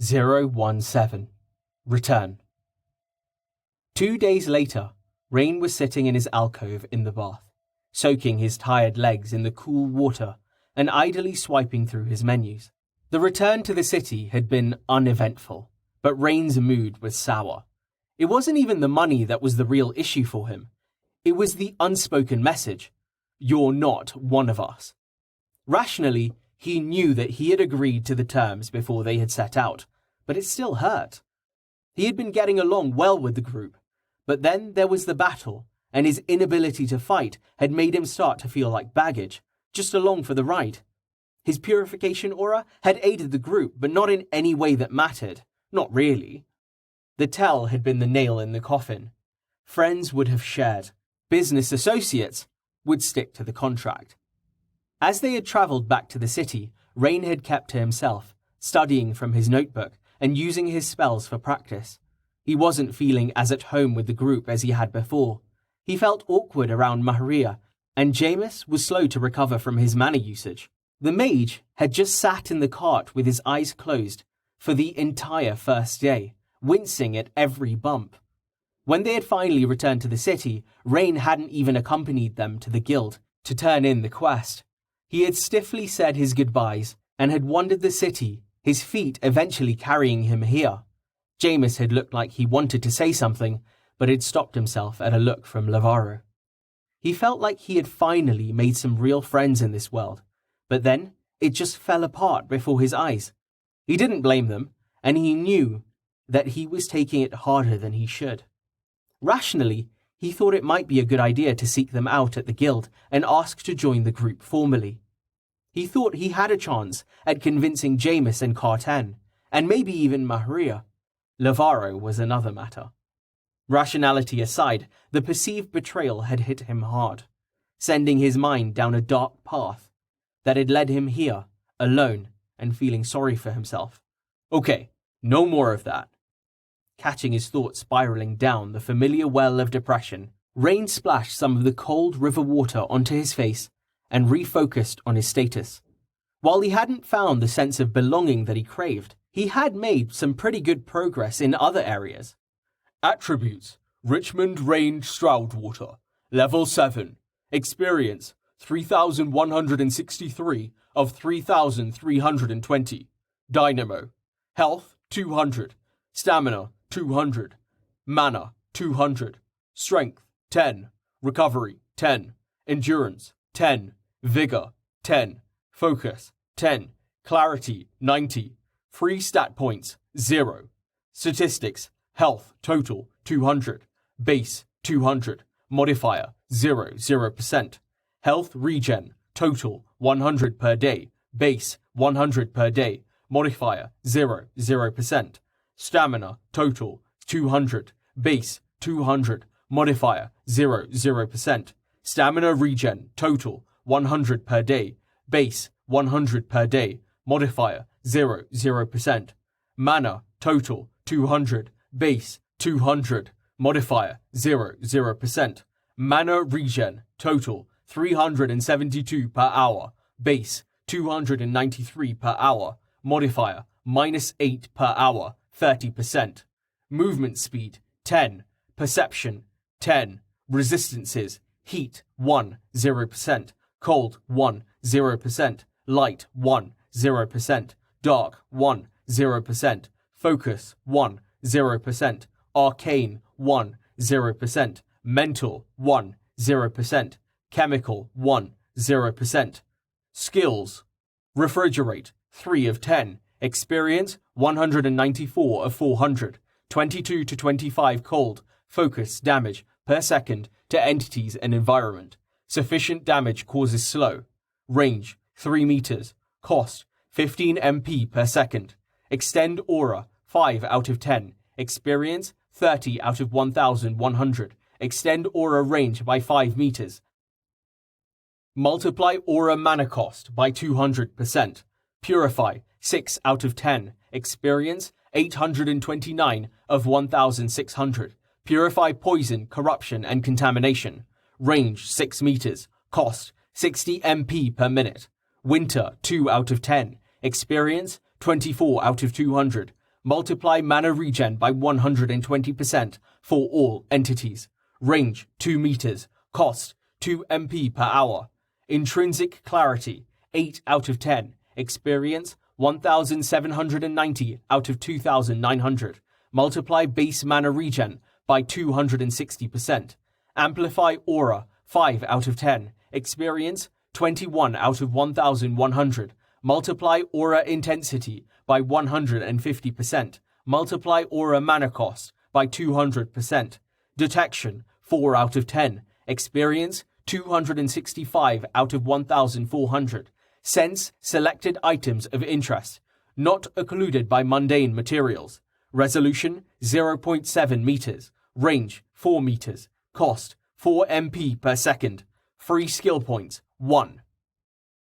017. Return. 2 days later, Rain was sitting in his alcove in the bath, soaking his tired legs in the cool water and idly swiping through his menus. The return to the city had been uneventful, but Rain's mood was sour. It wasn't even the money that was the real issue for him. It was the unspoken message, "You're not one of us." Rationally, he knew that he had agreed to the terms before they had set out, but it still hurt. He had been getting along well with the group, but then there was the battle, and his inability to fight had made him start to feel like baggage, just along for the ride. His purification aura had aided the group, but not in any way that mattered. Not really. The tell had been the nail in the coffin. Friends would have shared. Business associates would stick to the contract. As they had travelled back to the city, Rain had kept to himself, studying from his notebook and using his spells for practice. He wasn't feeling as at home with the group as he had before. He felt awkward around Maharia, and Jameis was slow to recover from his mana usage. The mage had just sat in the cart with his eyes closed for the entire first day, wincing at every bump. When they had finally returned to the city, Rain hadn't even accompanied them to the guild to turn in the quest. He had stiffly said his goodbyes and had wandered the city, his feet eventually carrying him here. Jameis had looked like he wanted to say something, but had stopped himself at a look from Lavaro. He felt like he had finally made some real friends in this world, but then it just fell apart before his eyes. He didn't blame them, and he knew that he was taking it harder than he should. Rationally, he thought it might be a good idea to seek them out at the guild and ask to join the group formally. He thought he had a chance at convincing Jameis and Cartan, and maybe even Maharia. Lavaro was another matter. Rationality aside, the perceived betrayal had hit him hard, sending his mind down a dark path that had led him here, alone and feeling sorry for himself. Okay, no more of that. Catching his thoughts spiraling down the familiar well of depression, Rain splashed some of the cold river water onto his face and refocused on his status. While he hadn't found the sense of belonging that he craved, he had made some pretty good progress in other areas. Attributes: Richmond Range Stroudwater, Level 7, Experience 3,163 of 3,320, Dynamo, Health 200, Stamina 200, Mana 200, Strength 10, Recovery 10, Endurance 10, Vigor 10, Focus 10, Clarity 90, Free stat points 0, Statistics: Health total 200, Base 200, Modifier 0%, Health regen total 100 per day, Base 100 per day, Modifier 0%, Stamina total 200, Base 200, Modifier 0%, Stamina regen total 100 per day, Base 100 per day, Modifier 0%, Mana total 200, Base 200, Modifier 0%, Mana regen total 372 per hour, Base 293 per hour, Modifier -8 per hour, 30%, Movement speed 10, Perception 10, Resistances: Heat 1, 0%, Cold 1, 0%, Light 1, 0%, Dark 1, 0%, Focus 1, 0%, Arcane 1, 0%, Mental 1, 0%, Chemical 1, 0%. Skills: Refrigerate 3 of 10, Experience 194 of 400, 22 to 25 cold, focus damage per second to entities and environment. Sufficient damage causes slow. Range 3 meters. Cost 15 MP per second. Extend aura 5 out of 10. Experience 30 out of 1,100. Extend aura range by 5 meters. Multiply aura mana cost by 200%. Purify 6 out of 10. Experience 829 of 1,600. Purify poison, corruption, and contamination. Range 6 meters. Cost 60 MP per minute. Winter 2 out of 10. Experience 24 out of 200. Multiply mana regen by 120% for all entities. Range 2 meters. Cost 2 MP per hour. Intrinsic clarity 8 out of 10. Experience 1790 out of 2900. Multiply base mana regen by 260%. Amplify aura 5 out of 10. Experience 21 out of 1100. Multiply aura intensity by 150%. Multiply aura mana cost by 200%. Detection 4 out of 10. Experience 265 out of 1400. Sense selected items of interest, not occluded by mundane materials. Resolution 0.7 meters. Range 4 meters. Cost 4 MP per second. Free skill points 1.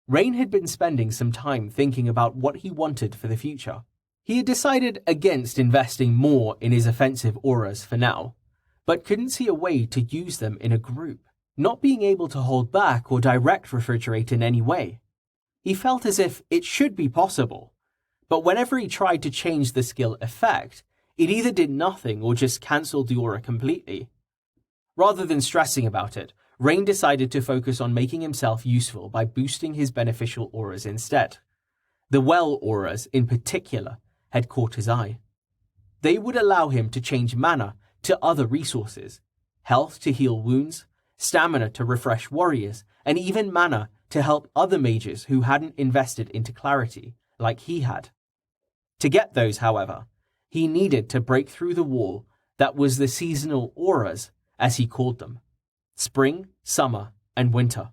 Rain had been spending some time thinking about what he wanted for the future. He had decided against investing more in his offensive auras for now, but couldn't see a way to use them in a group, not being able to hold back or direct refrigerate in any way. He felt as if it should be possible, but whenever he tried to change the skill effect, it either did nothing or just cancelled the aura completely. Rather than stressing about it, Rain decided to focus on making himself useful by boosting his beneficial auras instead. The well auras, in particular, had caught his eye. They would allow him to change mana to other resources, health to heal wounds, stamina to refresh warriors, and even mana to help other mages who hadn't invested into clarity like he had. To get those, however, he needed to break through the wall that was the seasonal auras, as he called them. Spring, summer, and winter.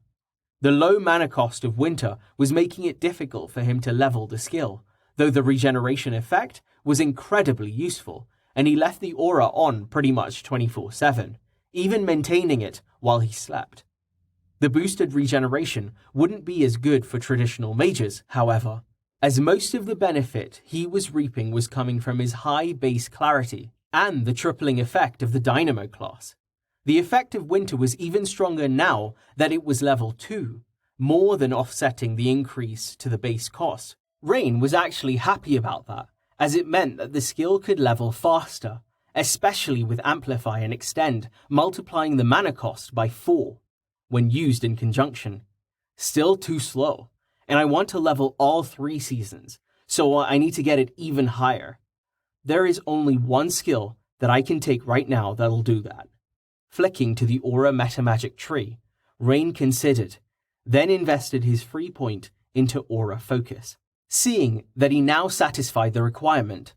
The low mana cost of winter was making it difficult for him to level the skill, though the regeneration effect was incredibly useful, and he left the aura on pretty much 24/7, even maintaining it while he slept. The boosted regeneration wouldn't be as good for traditional mages, however, as most of the benefit he was reaping was coming from his high base clarity and the tripling effect of the Dynamo class. The effect of winter was even stronger now that it was level 2, more than offsetting the increase to the base cost. Rain was actually happy about that, as it meant that the skill could level faster, especially with Amplify and Extend, multiplying the mana cost by 4 when used in conjunction. Still too slow, and I want to level all 3 seasons, so I need to get it even higher. There is only one skill that I can take right now that'll do that. Flicking to the Aura Metamagic tree, Rain considered, then invested his free point into Aura Focus, seeing that he now satisfied the requirement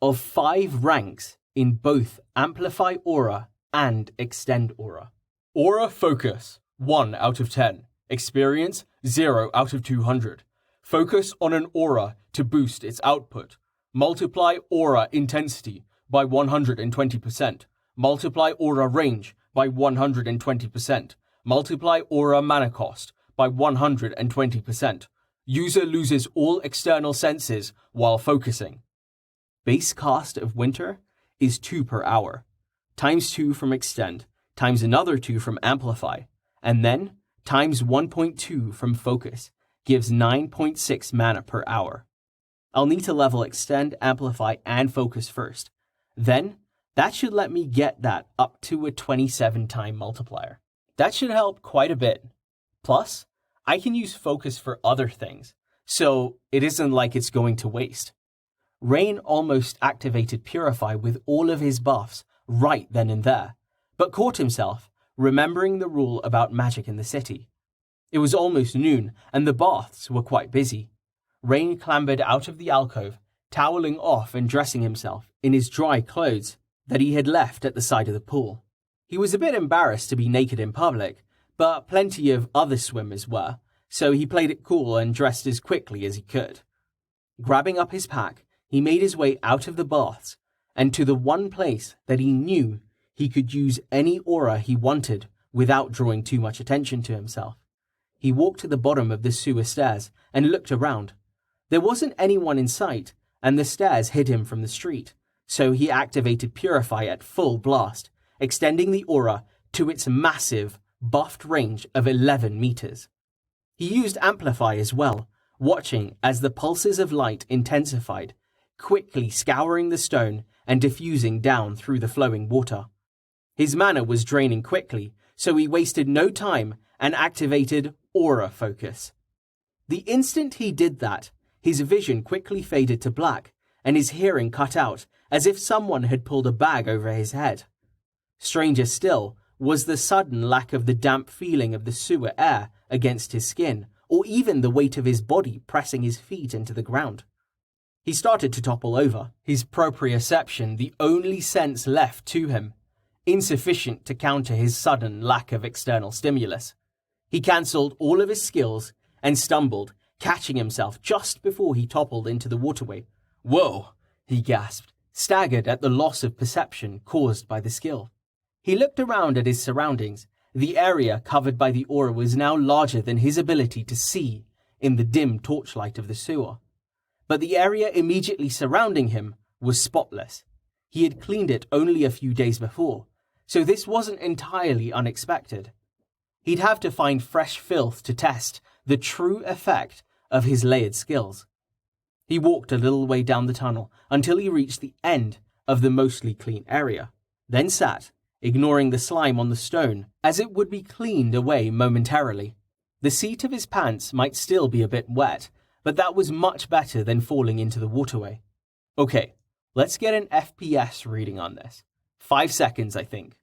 of 5 ranks in both Amplify Aura and Extend Aura. Aura Focus, 1 out of 10. Experience, 0 out of 200. Focus on an aura to boost its output. Multiply aura intensity by 120%. Multiply aura range by 120%. Multiply aura mana cost by 120%. User loses all external senses while focusing. Base cost of Winter is 2 per hour, times 2 from Extend, times another 2 from Amplify, and then times 1.2 from Focus gives 9.6 mana per hour. I'll need to level Extend, Amplify, and Focus first. Then, that should let me get that up to a 27-time multiplier. That should help quite a bit. Plus, I can use Focus for other things, so it isn't like it's going to waste. Rain almost activated Purify with all of his buffs right then and there, but caught himself remembering the rule about magic in the city. It was almost noon, and the baths were quite busy. Rain clambered out of the alcove, toweling off and dressing himself in his dry clothes that he had left at the side of the pool. He was a bit embarrassed to be naked in public, but plenty of other swimmers were, so he played it cool and dressed as quickly as he could. Grabbing up his pack, he made his way out of the baths and to the one place that he knew he could use any aura he wanted without drawing too much attention to himself. He walked to the bottom of the sewer stairs and looked around. There wasn't anyone in sight, and the stairs hid him from the street, so he activated Purify at full blast, extending the aura to its massive, buffed range of 11 meters. He used Amplify as well, watching as the pulses of light intensified, quickly scouring the stone and diffusing down through the flowing water. His mana was draining quickly, so he wasted no time and activated Aura Focus. The instant he did that, his vision quickly faded to black and his hearing cut out as if someone had pulled a bag over his head. Stranger still was the sudden lack of the damp feeling of the sewer air against his skin, or even the weight of his body pressing his feet into the ground. He started to topple over, his proprioception the only sense left to him, insufficient to counter his sudden lack of external stimulus. He cancelled all of his skills and stumbled, catching himself just before he toppled into the waterway. "Whoa," he gasped, staggered at the loss of perception caused by the skill. He looked around at his surroundings. The area covered by the aura was now larger than his ability to see in the dim torchlight of the sewer. But the area immediately surrounding him was spotless. He had cleaned it only a few days before, so this wasn't entirely unexpected. He'd have to find fresh filth to test the true effect of his layered skills. He walked a little way down the tunnel until he reached the end of the mostly clean area, then sat, ignoring the slime on the stone, as it would be cleaned away momentarily. The seat of his pants might still be a bit wet, but that was much better than falling into the waterway. Okay, let's get an FPS reading on this. 5 seconds, I think.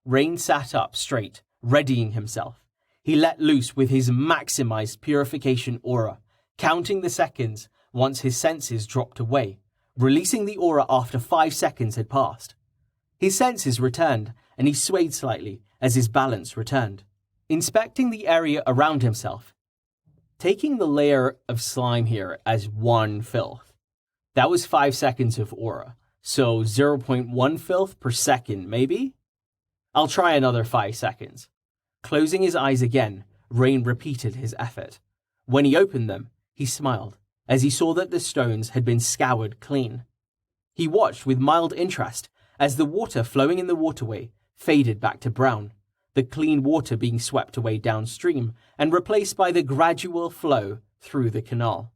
Rain sat up straight, readying himself. He let loose with his maximized purification aura, counting the seconds once his senses dropped away, releasing the aura after 5 seconds had passed. His senses returned, and he swayed slightly as his balance returned, inspecting the area around himself, taking the layer of slime here as 1 filth. That was 5 seconds of aura, so 0.1 filth per second, maybe? I'll try another 5 seconds. Closing his eyes again, Rain repeated his effort. When he opened them, he smiled, as he saw that the stones had been scoured clean. He watched with mild interest as the water flowing in the waterway faded back to brown, the clean water being swept away downstream and replaced by the gradual flow through the canal.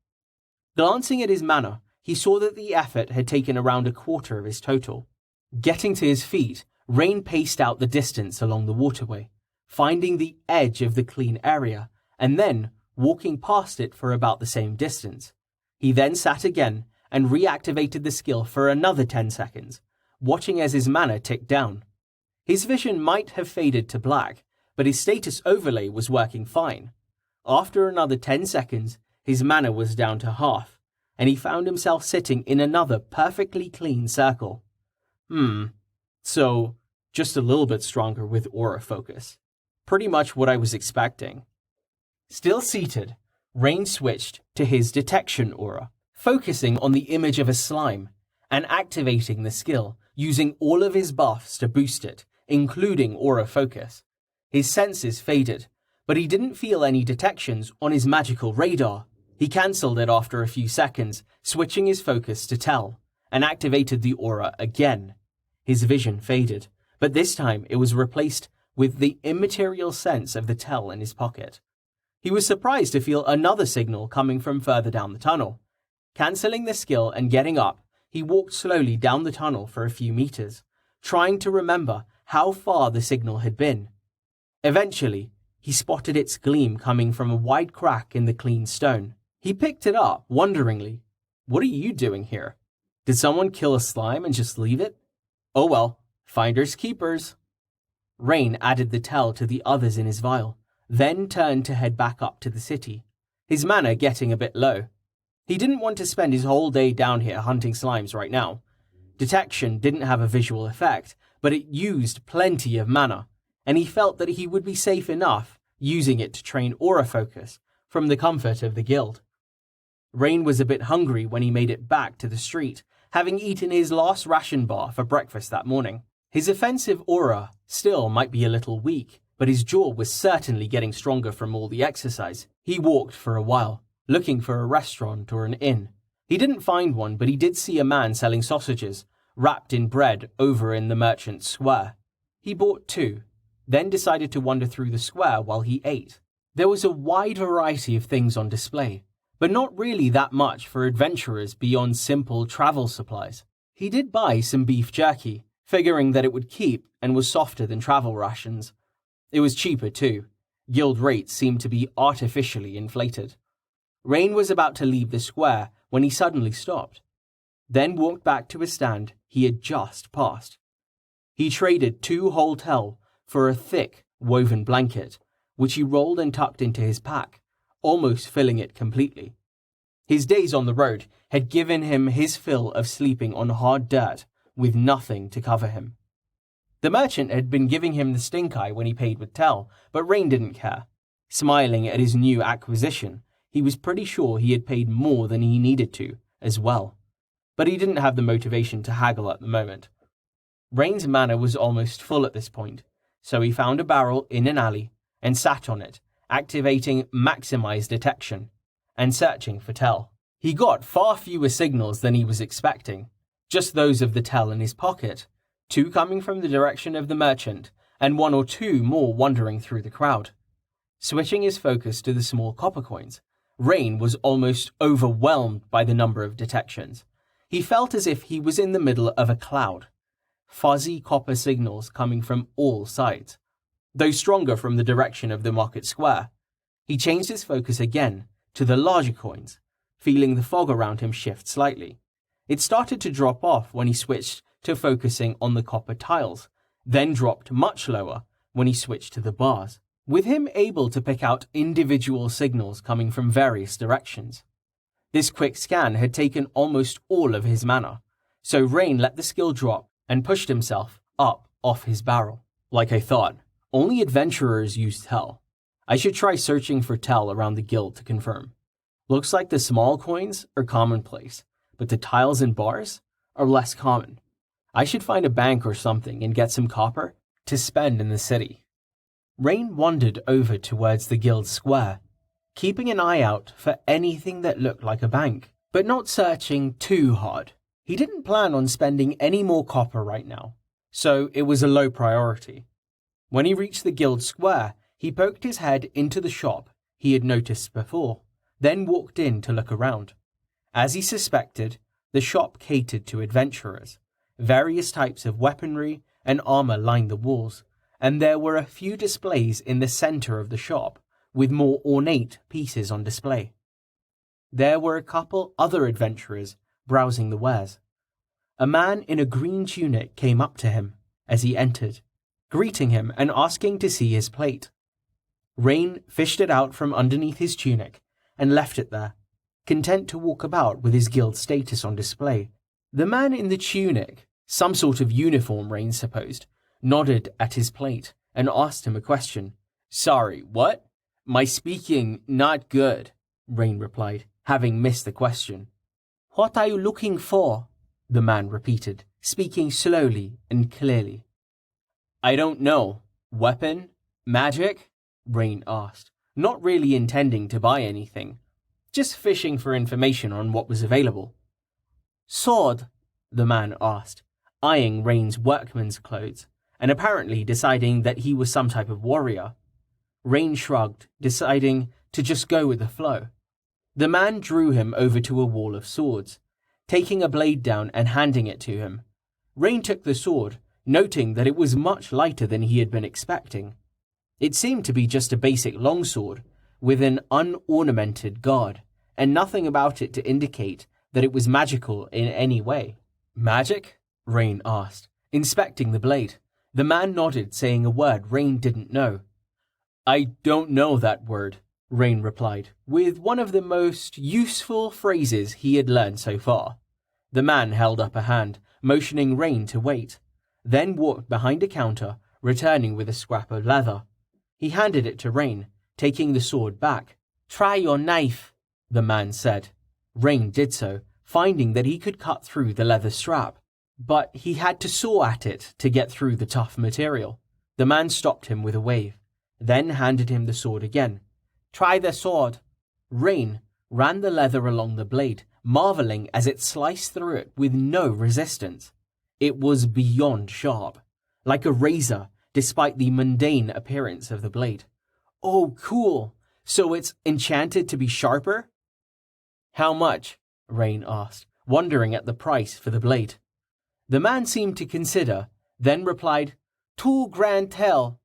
Glancing at his mana, he saw that the effort had taken around a quarter of his total. Getting to his feet, Rain paced out the distance along the waterway, finding the edge of the clean area, and then walking past it for about the same distance. He then sat again and reactivated the skill for another 10 seconds, watching as his mana ticked down. His vision might have faded to black, but his status overlay was working fine. After another 10 seconds, his mana was down to half, and he found himself sitting in another perfectly clean circle. So, just a little bit stronger with aura focus. Pretty much what I was expecting. Still seated, Rain switched to his detection aura, focusing on the image of a slime, and activating the skill, using all of his buffs to boost it, including aura focus. His senses faded, but he didn't feel any detections on his magical radar. He cancelled it after a few seconds, switching his focus to Tell, and activated the aura again. His vision faded, but this time it was replaced with the immaterial sense of the Tell in his pocket. He was surprised to feel another signal coming from further down the tunnel. Cancelling the skill and getting up, he walked slowly down the tunnel for a few meters, trying to remember how far the signal had been. Eventually, he spotted its gleam coming from a wide crack in the clean stone. He picked it up, wonderingly. What are you doing here? Did someone kill a slime and just leave it? Oh well, finders keepers. Rain added the Tell to the others in his vial, then turned to head back up to the city, his mana getting a bit low. He didn't want to spend his whole day down here hunting slimes right now. Detection didn't have a visual effect, but it used plenty of mana, and he felt that he would be safe enough using it to train aura focus from the comfort of the guild. Rain was a bit hungry when he made it back to the street, having eaten his last ration bar for breakfast that morning. His offensive aura still might be a little weak, but his jaw was certainly getting stronger from all the exercise. He walked for a while, looking for a restaurant or an inn. He didn't find one, but he did see a man selling sausages, wrapped in bread, over in the merchant's square. He bought 2, then decided to wander through the square while he ate. There was a wide variety of things on display, but not really that much for adventurers beyond simple travel supplies. He did buy some beef jerky, figuring that it would keep and was softer than travel rations. It was cheaper too. Guild rates seemed to be artificially inflated. Rain was about to leave the square when he suddenly stopped, then walked back to a stand he had just passed. He traded 2 whole tel for a thick, woven blanket, which he rolled and tucked into his pack, almost filling it completely. His days on the road had given him his fill of sleeping on hard dirt with nothing to cover him. The merchant had been giving him the stink eye when he paid with tel, but Rain didn't care. Smiling at his new acquisition, he was pretty sure he had paid more than he needed to, as well. But he didn't have the motivation to haggle at the moment. Rain's mana was almost full at this point, so he found a barrel in an alley and sat on it, activating Maximize Detection and searching for tel. He got far fewer signals than he was expecting, just those of the tel in his pocket, 2 coming from the direction of the merchant and 1 or 2 more wandering through the crowd. Switching his focus to the small copper coins, Rain was almost overwhelmed by the number of detections. He felt as if he was in the middle of a cloud. Fuzzy copper signals coming from all sides, though stronger from the direction of the market square. He changed his focus again to the larger coins, feeling the fog around him shift slightly. It started to drop off when he switched to focusing on the copper tiles, then dropped much lower when he switched to the bars, with him able to pick out individual signals coming from various directions. This quick scan had taken almost all of his mana, so Rain let the skill drop and pushed himself up off his barrel. Like I thought, only adventurers use tel. I should try searching for tel around the guild to confirm. Looks like the small coins are commonplace, but the tiles and bars are less common. I should find a bank or something and get some copper to spend in the city. Rain wandered over towards the guild square, keeping an eye out for anything that looked like a bank, but not searching too hard. He didn't plan on spending any more copper right now, so it was a low priority. When he reached the guild square, he poked his head into the shop he had noticed before, then walked in to look around. As he suspected, the shop catered to adventurers. Various types of weaponry and armor lined the walls, and there were a few displays in the center of the shop with more ornate pieces on display. There were a couple other adventurers browsing the wares. A man in a green tunic came up to him as he entered, greeting him and asking to see his plate. Rain fished it out from underneath his tunic and left it there, content to walk about with his guild status on display. The man in the tunic, some sort of uniform Rain supposed, nodded at his plate and asked him a question. "Sorry, what? My speaking not good," Rain replied, having missed the question. "What are you looking for?" the man repeated, speaking slowly and clearly. "I don't know. Weapon? Magic?" Rain asked, not really intending to buy anything, just fishing for information on what was available. "Sword?" the man asked, eyeing Rain's workman's clothes, and apparently deciding that he was some type of warrior. Rain shrugged, deciding to just go with the flow. The man drew him over to a wall of swords, taking a blade down and handing it to him. Rain took the sword, noting that it was much lighter than he had been expecting. It seemed to be just a basic longsword with an unornamented guard, and nothing about it to indicate that it was magical in any way. "Magic?" Rain asked, inspecting the blade. The man nodded, saying a word Rain didn't know. "I don't know that word," Rain replied, with one of the most useful phrases he had learned so far. The man held up a hand, motioning Rain to wait, then walked behind a counter, returning with a scrap of leather. He handed it to Rain, taking the sword back. "Try your knife," the man said. Rain did so, finding that he could cut through the leather strap, but he had to saw at it to get through the tough material. The man stopped him with a wave, then handed him the sword again. "Try the sword." Rain ran the leather along the blade, marveling as it sliced through it with no resistance. It was beyond sharp, like a razor, despite the mundane appearance of the blade. "Oh, cool. So it's enchanted to be sharper?" How much? Rain asked, wondering at the price for the blade. The man seemed to consider, then replied, 2 grand tel.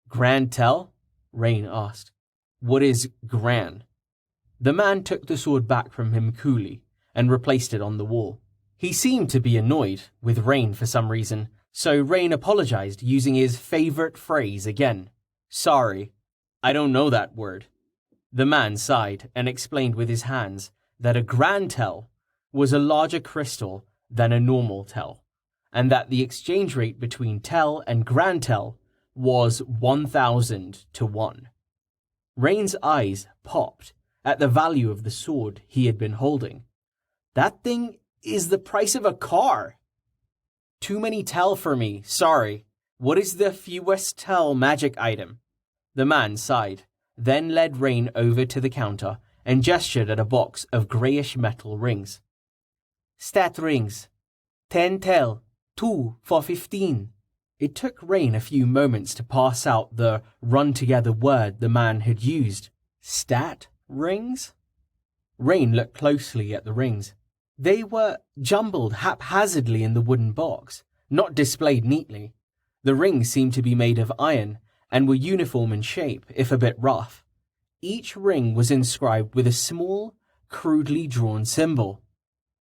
Grand tel? Rain asked. What is gran? The man took the sword back from him coolly and replaced it on the wall. He seemed to be annoyed with Rain for some reason, so Rain apologized using his favorite phrase again. Sorry, I don't know that word. The man sighed and explained with his hands that a grand tel was a larger crystal than a normal tel, and that the exchange rate between tel and grand tel was 1,000 to 1. Rain's eyes popped at the value of the sword he had been holding. That thing is the price of a car. Too many tel for me, sorry. What is the fewest tel magic item? The man sighed, then led Rain over to the counter and gestured at a box of greyish metal rings. Stat rings. 10 tel, 2 for 15. It took Rain a few moments to pass out the run-together word the man had used. Stat rings? Rain looked closely at the rings. They were jumbled haphazardly in the wooden box, not displayed neatly. The rings seemed to be made of iron and were uniform in shape, if a bit rough. Each ring was inscribed with a small, crudely drawn symbol.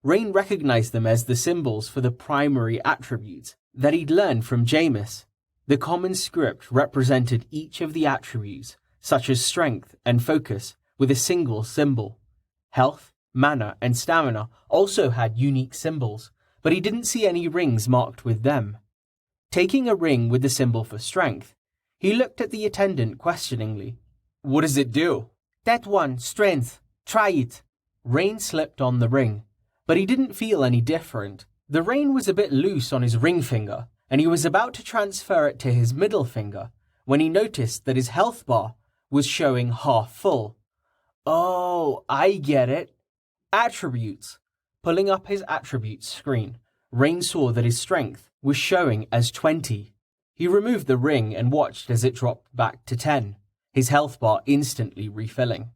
Rain recognized them as the symbols for the primary attributes that he'd learned from Jameis. The common script represented each of the attributes, such as strength and focus, with a single symbol. Health, mana, and stamina also had unique symbols, but he didn't see any rings marked with them. Taking a ring with the symbol for strength, he looked at the attendant questioningly. What does it do? That one, strength. Try it. Rain slipped on the ring, but he didn't feel any different. The rein was a bit loose on his ring finger, and he was about to transfer it to his middle finger when he noticed that his health bar was showing half full. Oh, I get it. Attributes. Pulling up his attributes screen, Rain saw that his strength was showing as 20. He removed the ring and watched as it dropped back to 10, his health bar instantly refilling.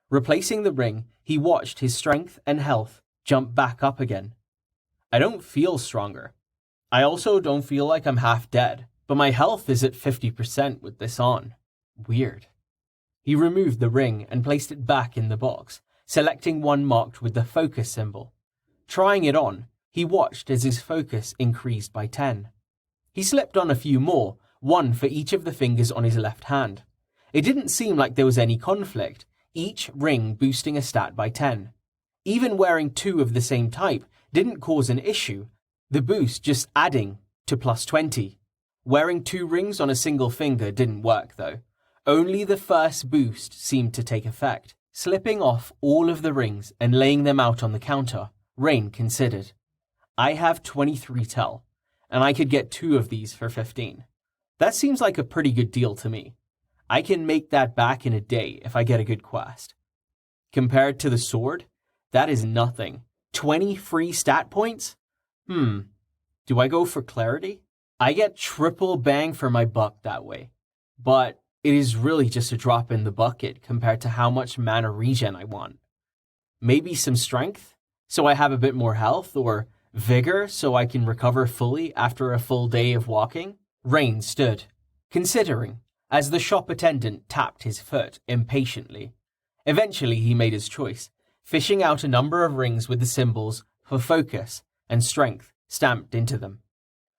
Replacing the ring, he watched his strength and health jump back up again. I don't feel stronger. I also don't feel like I'm half dead, but my health is at 50% with this on. Weird. He removed the ring and placed it back in the box, selecting one marked with the focus symbol. Trying it on, he watched as his focus increased by 10. He slipped on a few more, one for each of the fingers on his left hand. It didn't seem like there was any conflict, each ring boosting a stat by 10. Even wearing 2 of the same type didn't cause an issue, the boost just adding to plus 20. Wearing 2 rings on a single finger didn't work though. Only the first boost seemed to take effect. Slipping off all of the rings and laying them out on the counter, Rain considered. I have 23 tel, and I could get 2 of these for 15. That seems like a pretty good deal to me. I can make that back in a day if I get a good quest. Compared to the sword, that is nothing. 20 free stat points? Do I go for clarity? I get triple bang for my buck that way. But it is really just a drop in the bucket compared to how much mana regen I want. Maybe some strength, so I have a bit more health, or vigor so I can recover fully after a full day of walking? Rain stood, considering, as the shop attendant tapped his foot impatiently. Eventually he made his choice, fishing out a number of rings with the symbols for focus and strength stamped into them.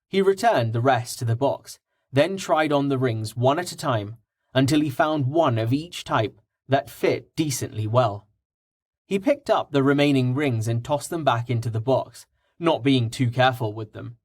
He returned the rest to the box, then tried on the rings one at a time until he found one of each type that fit decently well. He picked up the remaining rings and tossed them back into the box, not being too careful with them.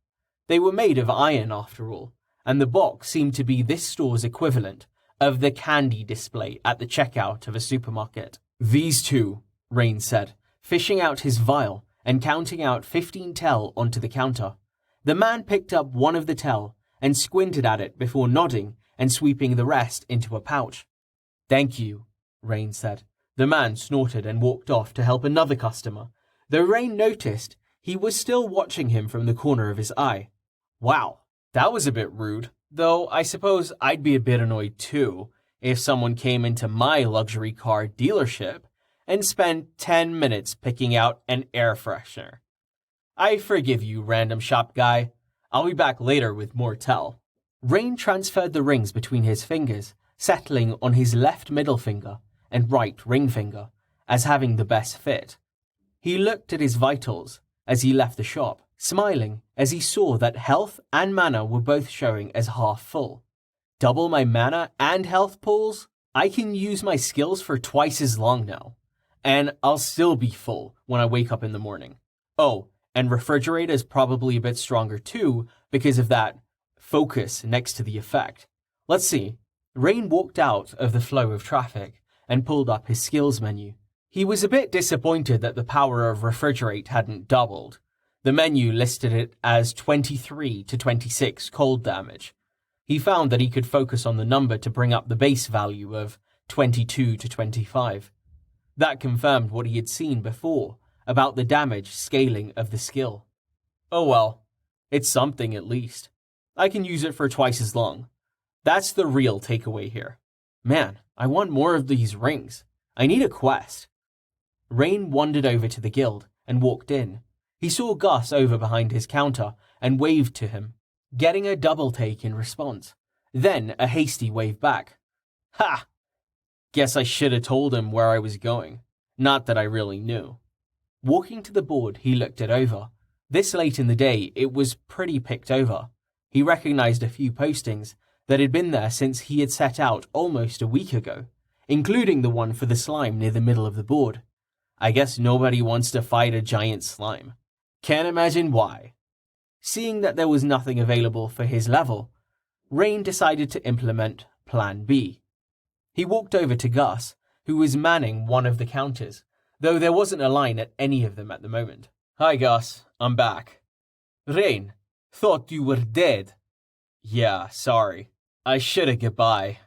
They were made of iron after all, and the box seemed to be this store's equivalent of the candy display at the checkout of a supermarket. These 2, Rain said, fishing out his vial and counting out 15 tel onto the counter. The man picked up one of the tel and squinted at it before nodding and sweeping the rest into a pouch. Thank you, Rain said. The man snorted and walked off to help another customer, though Rain noticed he was still watching him from the corner of his eye. Wow, that was a bit rude, though I suppose I'd be a bit annoyed too if someone came into my luxury car dealership and spend 10 minutes picking out an air freshener. I forgive you, random shop guy. I'll be back later with more tell. Rain transferred the rings between his fingers, settling on his left middle finger and right ring finger as having the best fit. He looked at his vitals as he left the shop, smiling as he saw that health and mana were both showing as half full. Double my mana and health pools? I can use my skills for twice as long now, and I'll still be full when I wake up in the morning. Oh, and refrigerator is probably a bit stronger too because of that focus next to the effect. Let's see. Rain walked out of the flow of traffic and pulled up his skills menu. He was a bit disappointed that the power of refrigerate hadn't doubled. The menu listed it as 23 to 26 cold damage. He found that he could focus on the number to bring up the base value of 22 to 25. That confirmed what he had seen before about the damage scaling of the skill. Oh well, it's something at least. I can use it for twice as long. That's the real takeaway here. Man, I want more of these rings. I need a quest. Rain wandered over to the guild and walked in. He saw Gus over behind his counter and waved to him, getting a double take in response. Then a hasty wave back. Ha! Guess I should have told him where I was going. Not that I really knew. Walking to the board, he looked it over. This late in the day, it was pretty picked over. He recognized a few postings that had been there since he had set out almost a week ago, including the one for the slime near the middle of the board. I guess nobody wants to fight a giant slime. Can't imagine why. Seeing that there was nothing available for his level, Rain decided to implement Plan B. He walked over to Gus, who was manning one of the counters, though there wasn't a line at any of them at the moment. Hi Gus, I'm back. Rain, thought you were dead. Yeah, sorry. I shoulda goodbye.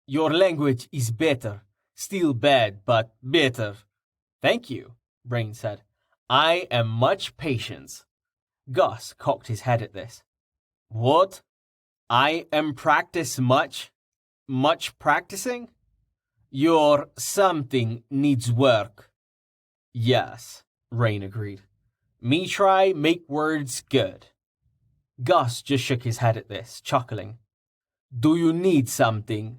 Your language is better. Still bad, but better. Thank you, Rain said. I am much patience. Gus cocked his head at this. What? I am practice much? Much practicing? Your something needs work. Yes, Rain agreed. Me try make words good. Gus just shook his head at this, chuckling. Do you need something?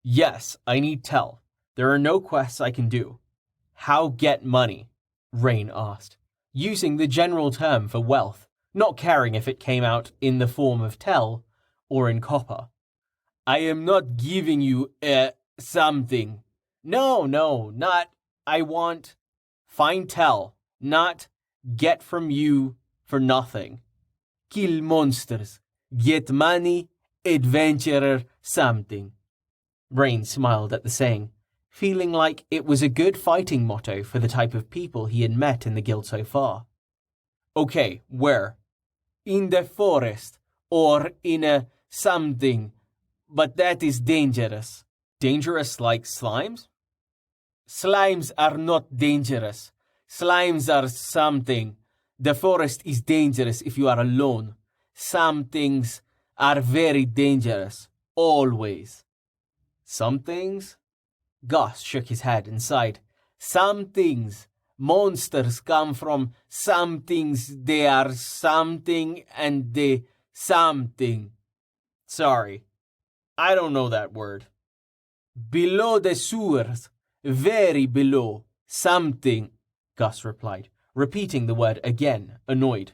Yes, I need tell. There are no quests I can do. How get money? Rain asked, using the general term for wealth, not caring if it came out in the form of tell or in copper. I am not giving you something. No, not I want. Find tell, not get from you for nothing. Kill monsters, get money, adventurer, something. Rain smiled at the saying, feeling like it was a good fighting motto for the type of people he had met in the guild so far. Okay, where? In the forest, or in a something, but that is dangerous. Dangerous like slimes? Slimes are not dangerous. Slimes are something. The forest is dangerous if you are alone. Some things are very dangerous, always. Some things? Gus shook his head and sighed. Some things. Monsters come from some things. They are something and they something. Sorry, I don't know that word. Below the sewers, very below, something, Gus replied, repeating the word again, annoyed.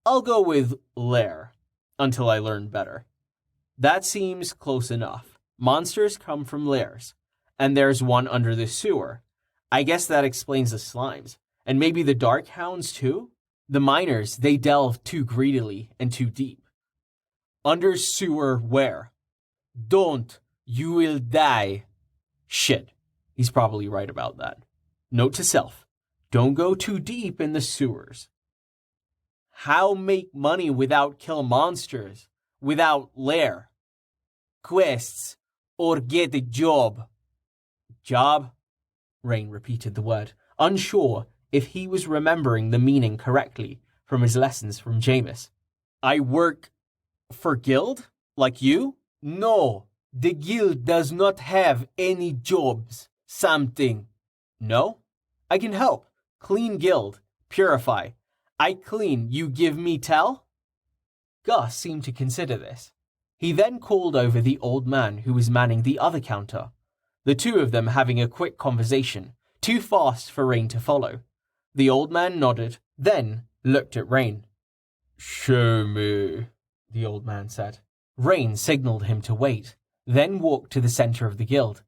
I'll go with lair, until I learn better. That seems close enough. Monsters come from lairs, and there's one under the sewer. I guess that explains the slimes, and maybe the dark hounds too? The miners, they delve too greedily and too deep. Under sewer where? Don't, you will die. Shit, he's probably right about that. Note to self, don't go too deep in the sewers. How make money without kill monsters, without lair? Quests, or get a job. Job? Rain repeated the word, unsure if he was remembering the meaning correctly from his lessons from Jameis. I work for guild? Like you? No, the guild does not have any jobs. Something. No? I can help. Clean guild. Purify. I clean, you give me tell? Gus seemed to consider this. He then called over the old man who was manning the other counter, the two of them having a quick conversation, too fast for Rain to follow. The old man nodded, then looked at Rain. Show me, the old man said. Rain signaled him to wait, then walked to the center of the guild.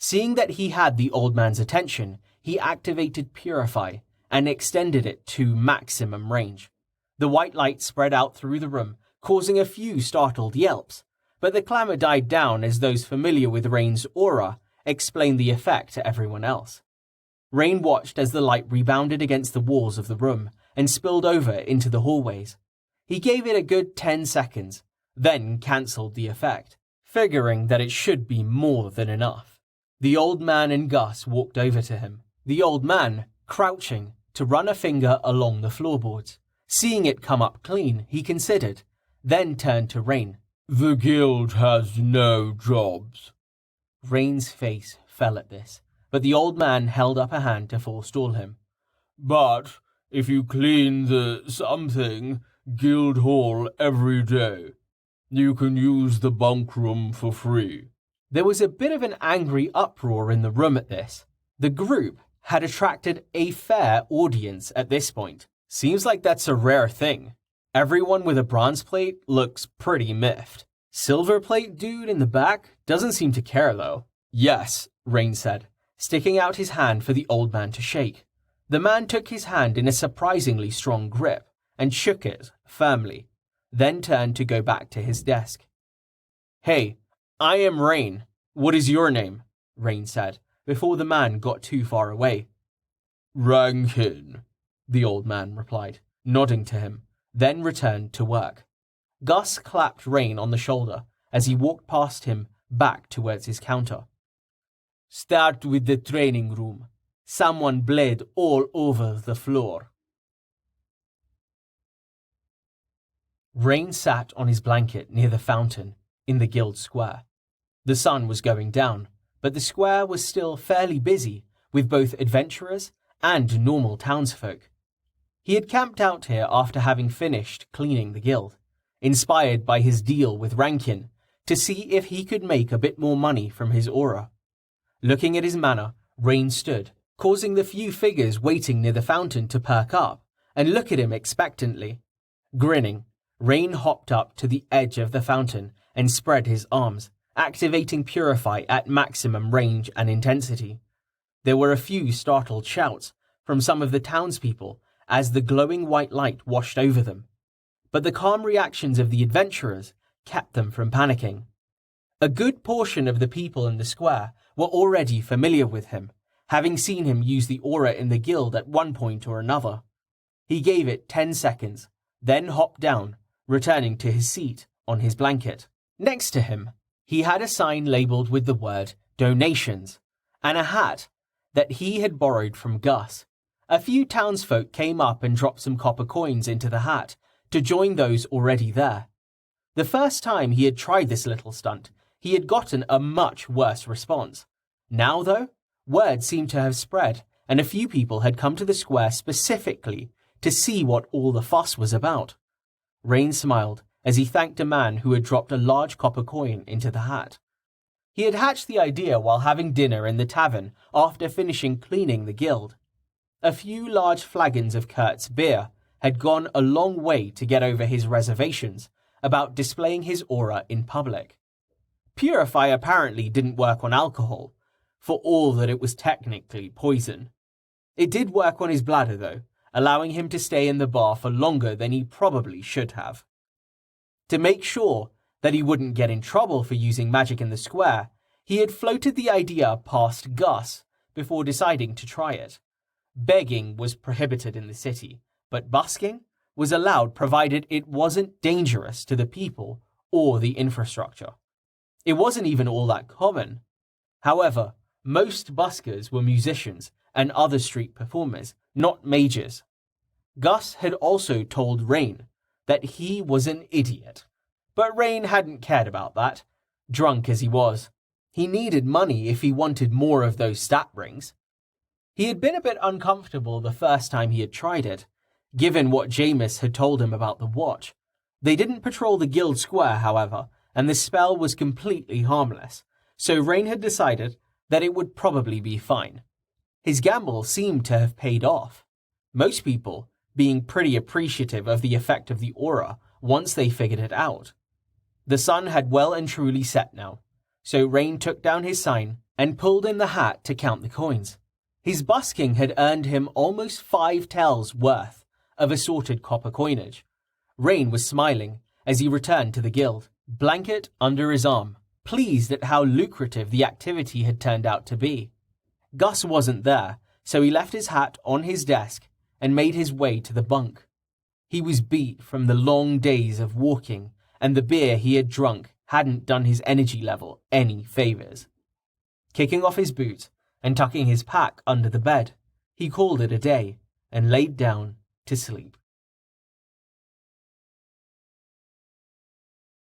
Seeing that he had the old man's attention, he activated Purify and extended it to maximum range. The white light spread out through the room, causing a few startled yelps, but the clamor died down as those familiar with Rain's aura explained the effect to everyone else. Rain watched as the light rebounded against the walls of the room and spilled over into the hallways. He gave it a good 10 seconds, then cancelled the effect, figuring that it should be more than enough. The old man and Gus walked over to him, the old man crouching to run a finger along the floorboards. Seeing it come up clean, he considered, then turned to Rain. The guild has no jobs. Rain's face fell at this, but the old man held up a hand to forestall him. But if you clean the something guild hall every day, you can use the bunk room for free. There was a bit of an angry uproar in the room at this. The group had attracted a fair audience at this point. Seems like that's a rare thing. Everyone with a bronze plate looks pretty miffed. Silver plate dude in the back doesn't seem to care though. Yes, Rain said, sticking out his hand for the old man to shake. The man took his hand in a surprisingly strong grip and shook it firmly, then turned to go back to his desk. Hey, I am Rain. What is your name? Rain said, before the man got too far away. Rankin, the old man replied, nodding to him, then returned to work. Gus clapped Rain on the shoulder as he walked past him back towards his counter. Start with the training room. Someone bled all over the floor. Rain sat on his blanket near the fountain in the guild square. The sun was going down, but the square was still fairly busy with both adventurers and normal townsfolk. He had camped out here after having finished cleaning the guild, inspired by his deal with Rankin to see if he could make a bit more money from his aura. Looking at his mana, Rain stood, causing the few figures waiting near the fountain to perk up and look at him expectantly. Grinning, Rain hopped up to the edge of the fountain and spread his arms, activating Purify at maximum range and intensity. There were a few startled shouts from some of the townspeople as the glowing white light washed over them, but the calm reactions of the adventurers kept them from panicking. A good portion of the people in the square were already familiar with him, having seen him use the aura in the guild at one point or another. He gave it 10 seconds, then hopped down, returning to his seat on his blanket. Next to him, he had a sign labeled with the word donations and a hat that he had borrowed from Gus. A few townsfolk came up and dropped some copper coins into the hat to join those already there. The first time he had tried this little stunt, he had gotten a much worse response. Now, though, word seemed to have spread, and a few people had come to the square specifically to see what all the fuss was about. Rain smiled as he thanked a man who had dropped a large copper coin into the hat. He had hatched the idea while having dinner in the tavern after finishing cleaning the guild. A few large flagons of Kurt's beer had gone a long way to get over his reservations about displaying his aura in public. Purify apparently didn't work on alcohol, for all that it was technically poison. It did work on his bladder though, allowing him to stay in the bar for longer than he probably should have. To make sure that he wouldn't get in trouble for using magic in the square, he had floated the idea past Gus before deciding to try it. Begging was prohibited in the city, but busking was allowed provided it wasn't dangerous to the people or the infrastructure. It wasn't even all that common. However, most buskers were musicians and other street performers, not mages. Gus had also told Rain that he was an idiot, but Rain hadn't cared about that, drunk as he was. He needed money if he wanted more of those stat rings. He had been a bit uncomfortable the first time he had tried it, given what Jameis had told him about the watch. They didn't patrol the guild square, however, and the spell was completely harmless, so Rain had decided that it would probably be fine. His gamble seemed to have paid off, most people being pretty appreciative of the effect of the aura once they figured it out. The sun had well and truly set now, so Rain took down his sign and pulled in the hat to count the coins. His busking had earned him almost 5 tells worth of assorted copper coinage. Rain was smiling as he returned to the guild, blanket under his arm, pleased at how lucrative the activity had turned out to be. Gus wasn't there, so he left his hat on his desk and made his way to the bunk. He was beat from the long days of walking, and the beer he had drunk hadn't done his energy level any favors. Kicking off his boot and tucking his pack under the bed, he called it a day and laid down to sleep.